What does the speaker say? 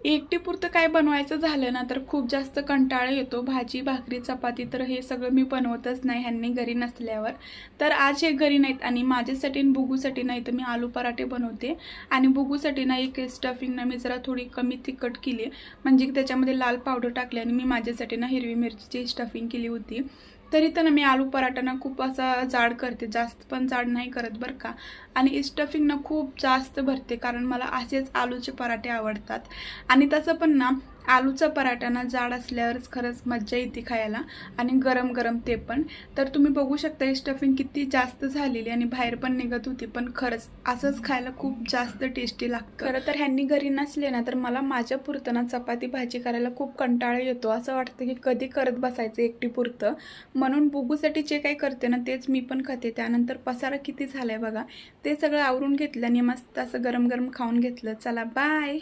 एकटीपुरतं काय बनवायचं झालं ना तर खूप जास्त कंटाळा येतो. भाजी भाकरी चपाती तर हे सगळं मी बनवतच नाही ह्यांनी घरी नसल्यावर. तर आज हे घरी नाहीत आणि माझ्यासाठी आणि बुगूसाठी नाही तर मी आलू पराठे बनवते. आणि बुगूसाठी ना एक स्टफिंग ना मी जरा थोडी कमी तिखट केली, म्हणजे त्याच्यामध्ये लाल पावडर टाकली आणि मी माझ्यासाठी ना हिरवी मिरचीची स्टफिंग केली होती. तरी तर ना मी आलू पराठा ना खूप असा जाड करते, जास्त पण जाड नाही करत बरं का. आणि स्टफिंग ना खूप जास्त भरते कारण मला असेच आलूचे पराठे आवडतात. आणि तसं पण ना आलूचा पराठा ना जाड असल्यावरच खरंच मज्जा येते खायला, आणि गरम गरम ते पण. तर तुम्ही बघू शकता ही स्टफिंग किती जास्त झालेली आणि बाहेर पण निघत होती, पण खरंच असंच खायला खूप जास्त टेस्टी लागतं. खरं तर ह्यांनी घरी नसले ना तर मला माझ्या पुरतं ना चपाती भाजी करायला खूप कंटाळा येतो. असं वाटतं की कधी करत बसायचं एकटी पुरतं. म्हणून बुगूसाठी जे काही करते ना तेच मी पण खाते. त्यानंतर पसारा किती झालाय बघा, ते सगळं आवरून घेतलं आणि मस्त असं गरम गरम खाऊन घेतलं. चला बाय.